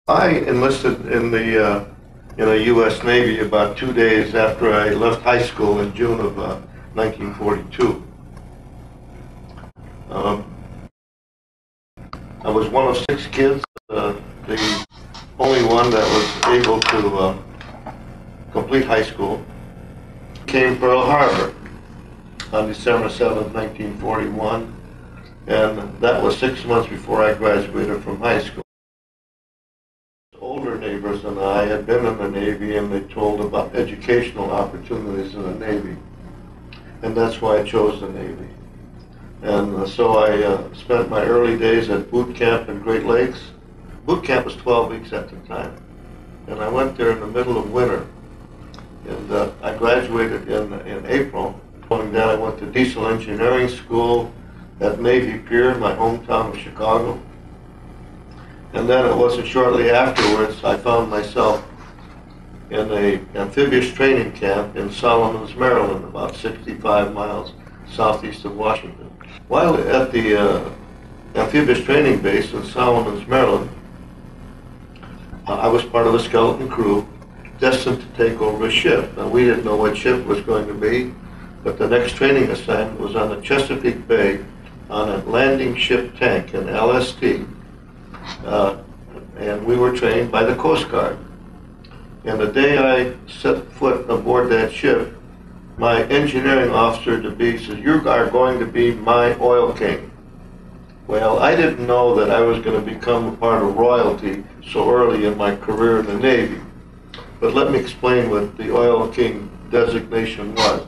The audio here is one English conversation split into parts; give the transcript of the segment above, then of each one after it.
I enlisted in the U.S. Navy about 2 days after I left high school in June of 1942. I was one of 6 kids, the only one that was able to complete high school. Came Pearl Harbor on December 7th, 1941, and that was 6 months before I graduated from high school. Older neighbors and I had been in the Navy, and they told about educational opportunities in the Navy, and that's why I chose the Navy. And so I spent my early days at boot camp in Great Lakes. Boot camp was 12 weeks at the time, and I went there in the middle of winter, and I graduated in April. Following that, I went to diesel engineering school at Navy Pier, my hometown of Chicago. And then it wasn't shortly afterwards I found myself in an amphibious training camp in Solomons, Maryland, about 65 miles southeast of Washington. While at the amphibious training base in Solomons, Maryland, I was part of a skeleton crew destined to take over a ship. Now, we didn't know what ship was going to be, but the next training assignment was on the Chesapeake Bay on a landing ship tank, an LST. And we were trained by the Coast Guard. And the day I set foot aboard that ship, my engineering officer-to-be said, "You are going to be my oil king." Well, I didn't know that I was going to become a part of royalty so early in my career in the Navy. But let me explain what the oil king designation was.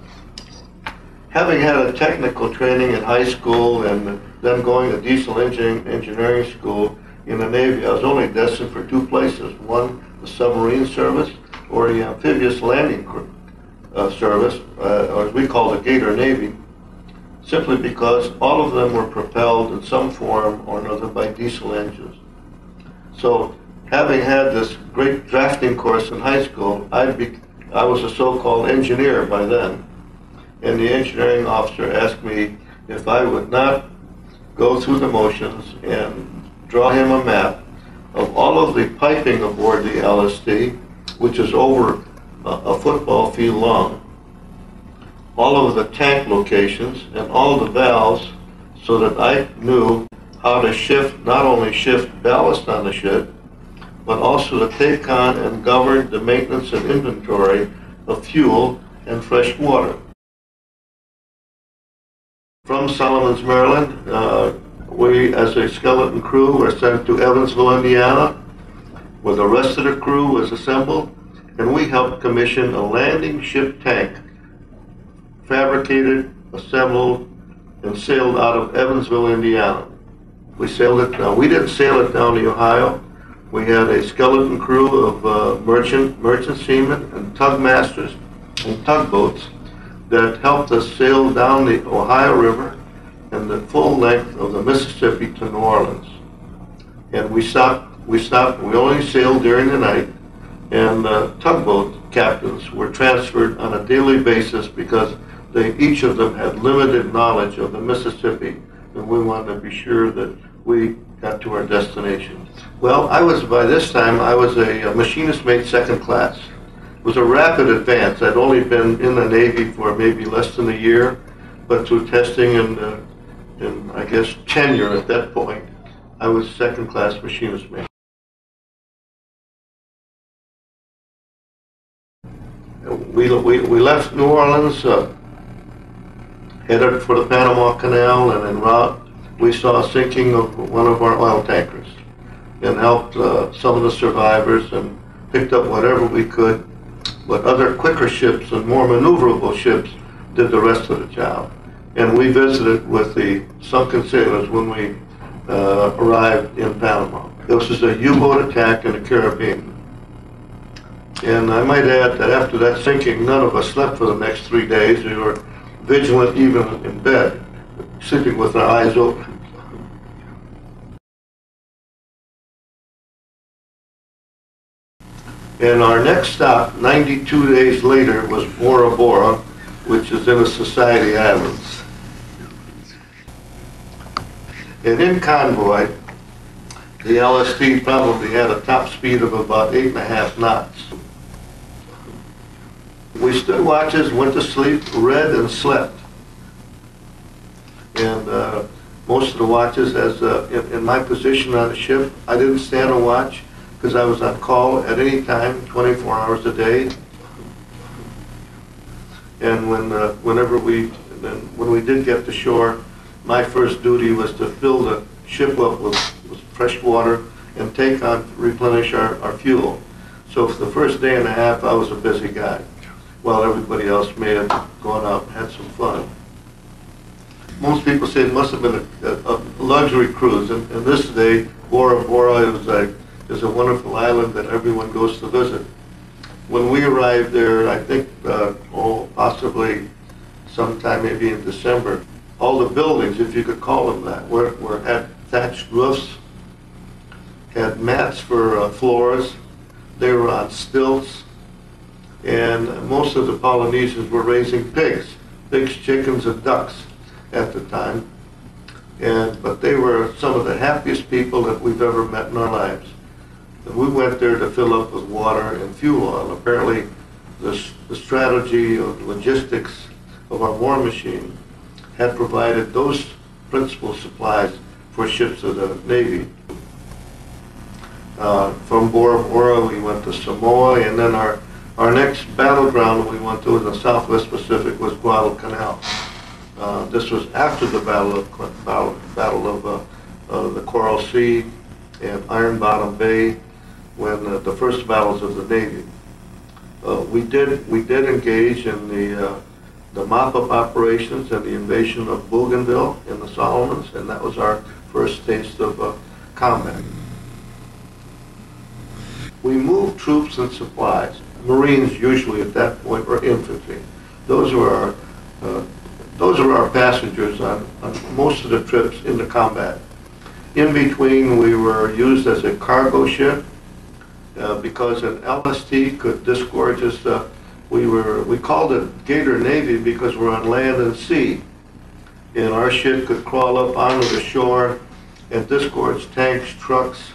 Having had a technical training in high school and then going to diesel engineering school in the Navy, I was only destined for 2 places. One, the submarine service, or the amphibious landing service, or as we call the Gator Navy, simply because all of them were propelled in some form or another by diesel engines. So, having had this great drafting course in high school, I was a so-called engineer by then, and the engineering officer asked me if I would not go through the motions and draw him a map of all of the piping aboard the LST, which is over a football field long, all of the tank locations and all the valves, so that I knew how to shift, not only shift ballast on the ship, but also to take on and govern the maintenance and inventory of fuel and fresh water. From Solomons, Maryland, we, as a skeleton crew, were sent to Evansville, Indiana, where the rest of the crew was assembled, and we helped commission a landing ship tank, fabricated, assembled, and sailed out of Evansville, Indiana. We sailed it down. We didn't sail it down the Ohio. We had a skeleton crew of merchant seamen and tug masters and tugboats that helped us sail down the Ohio River and the full length of the Mississippi to New Orleans. And we only sailed during the night, and tugboat captains were transferred on a daily basis because each of them had limited knowledge of the Mississippi, and we wanted to be sure that we got to our destination. Well, by this time, I was a machinist mate second class. It was a rapid advance. I'd only been in the Navy for maybe less than a year, but through testing and I guess tenure at that point, I was second class machinist mate. We left New Orleans, headed for the Panama Canal, and en route we saw a sinking of one of our oil tankers and helped some of the survivors and picked up whatever we could, but other quicker ships and more maneuverable ships did the rest of the job. And we visited with the sunken sailors when we arrived in Panama. This was a U-boat attack in the Caribbean. And I might add that after that sinking, none of us slept for the next 3 days. We were vigilant even in bed, sleeping with our eyes open. And our next stop, 92 days later, was Bora Bora, which is in the Society Islands. And in convoy, The LST probably had a top speed of about 8.5 knots. We stood watches, went to sleep, read, and slept. And most of the watches, as in my position on the ship, I didn't stand a watch because I was on call at any time, 24 hours a day. And when we did get to shore, my first duty was to fill the ship up with fresh water and replenish our fuel. So for the first day and a half, I was a busy guy, while everybody else may have gone out and had some fun. Most people say it must have been a luxury cruise. And this day, Bora Bora is a wonderful island that everyone goes to visit. When we arrived there, I think, possibly sometime maybe in December, all the buildings, if you could call them that, had thatched roofs, had mats for floors. They were on stilts, and most of the Polynesians were raising pigs, chickens, and ducks at the time. But they were some of the happiest people that we've ever met in our lives. And we went there to fill up with water and fuel oil. Apparently, the strategy of logistics of our war machine had provided those principal supplies for ships of the Navy. From Bora Bora, we went to Samoa, and then our next battleground we went to in the Southwest Pacific was Guadalcanal. This was after the Battle of the Coral Sea and Iron Bottom Bay, when the first battles of the Navy. We did engage in the mop-up operations and the invasion of Bougainville in the Solomons, and that was our first taste of combat. We moved troops and supplies. Marines usually at that point were infantry. Those were our passengers on most of the trips into combat. In between, we were used as a cargo ship because an LST could disgorge us. We called it Gator Navy because we're on land and sea, and our ship could crawl up onto the shore and disgorge tanks, trucks,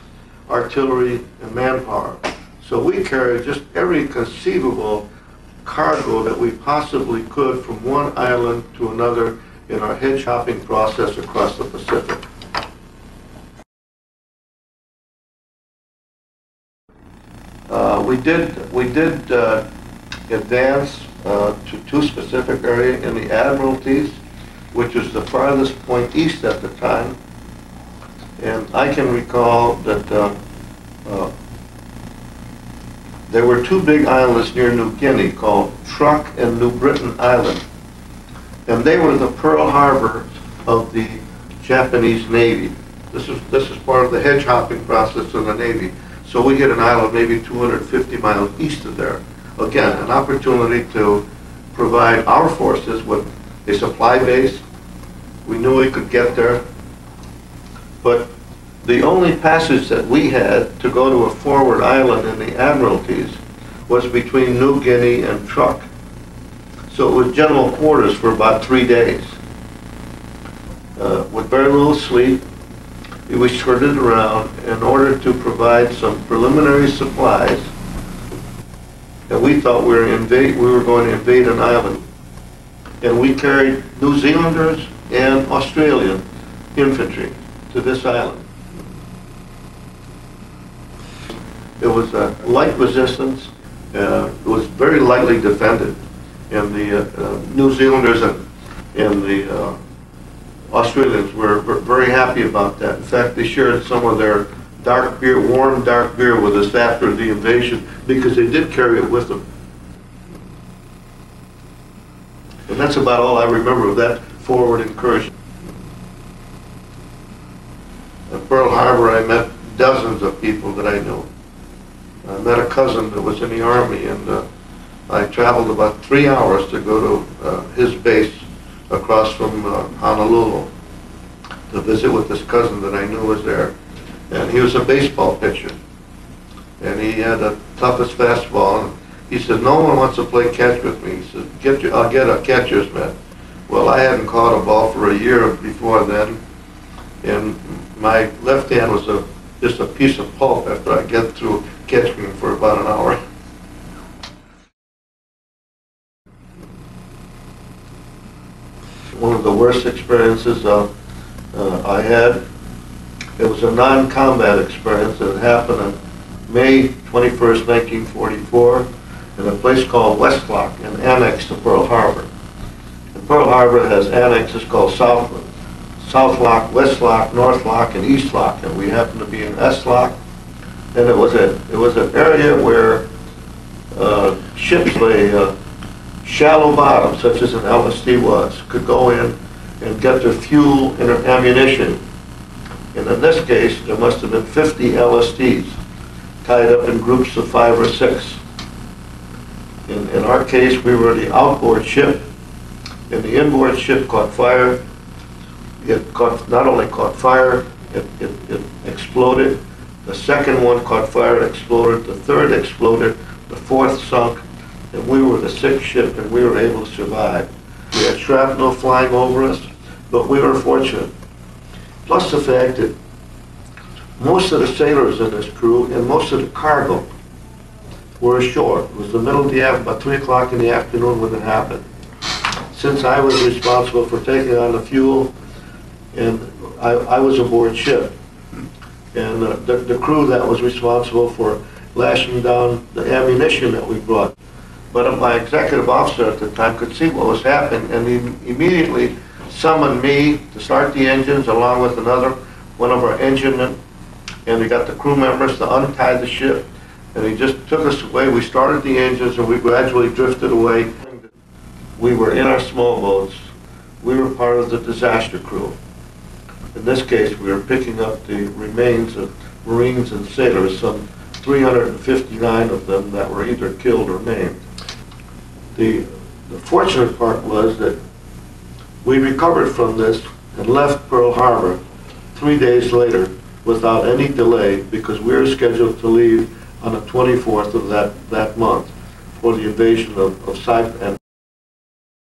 artillery, and manpower. So we carried just every conceivable cargo that we possibly could from one island to another in our hedge hopping process across the Pacific. We did advance to two specific areas in the Admiralties, which was the farthest point east at the time. And I can recall that there were two big islands near New Guinea called Truk and New Britain Island. And they were the Pearl Harbor of the Japanese Navy. This is part of the hedge hopping process in the Navy. So we hit an island maybe 250 miles east of there. Again, an opportunity to provide our forces with a supply base. We knew we could get there. But the only passage that we had to go to a forward island in the Admiralties was between New Guinea and Truk. So it was general quarters for about 3 days. With very little sleep, we skirted around in order to provide some preliminary supplies. And we thought we were going to invade an island. And we carried New Zealanders and Australian infantry to this island. It was a light resistance. It was very lightly defended. And the New Zealanders and the Australians were very happy about that. In fact, they shared some of their dark beer, warm dark beer with us after the invasion because they did carry it with them. And that's about all I remember of that forward incursion. At Pearl Harbor, I met dozens of people that I knew. I met a cousin that was in the Army, and I traveled about 3 hours to go to his base across from Honolulu to visit with this cousin that I knew was there. And he was a baseball pitcher. And he had the toughest fastball. And he said, no one wants to play catch with me. He said, I'll get a catcher's mitt. Well, I hadn't caught a ball for a year before then. And my left hand was just a piece of pulp after I get through catching them for about an hour. One of the worst experiences I had, it was a non-combat experience, and it happened on May 21st, 1944, in a place called West Lock, an annex to Pearl Harbor. And Pearl Harbor has annexes called South Lock, West Lock, North Lock, and East Lock, and we happened to be in S Lock. And it was an area where ships with a shallow bottom, such as an LST was, could go in and get their fuel and their ammunition. And in this case, there must have been 50 LSTs tied up in groups of 5 or 6. In our case, we were the outboard ship, and the inboard ship caught fire. It not only caught fire, it exploded. The second one caught fire, exploded. The third exploded. The fourth sunk, and we were the 6th ship, and we were able to survive. We had shrapnel flying over us, but we were fortunate. Plus the fact that most of the sailors in this crew and most of the cargo were ashore. It was the middle of the afternoon, about 3 o'clock in the afternoon when it happened. Since I was responsible for taking on the fuel, and I was aboard ship, and the crew that was responsible for lashing down the ammunition that we brought. But my executive officer at the time could see what was happening, and he immediately summoned me to start the engines along with one of our enginemen, and we got the crew members to untie the ship, and he just took us away. We started the engines, and we gradually drifted away. We were in our small boats. We were part of the disaster crew. In this case, we were picking up the remains of Marines and sailors, some 359 of them that were either killed or maimed. The fortunate part was that we recovered from this and left Pearl Harbor 3 days later without any delay, because we were scheduled to leave on the 24th of that month for the invasion of Cyprus.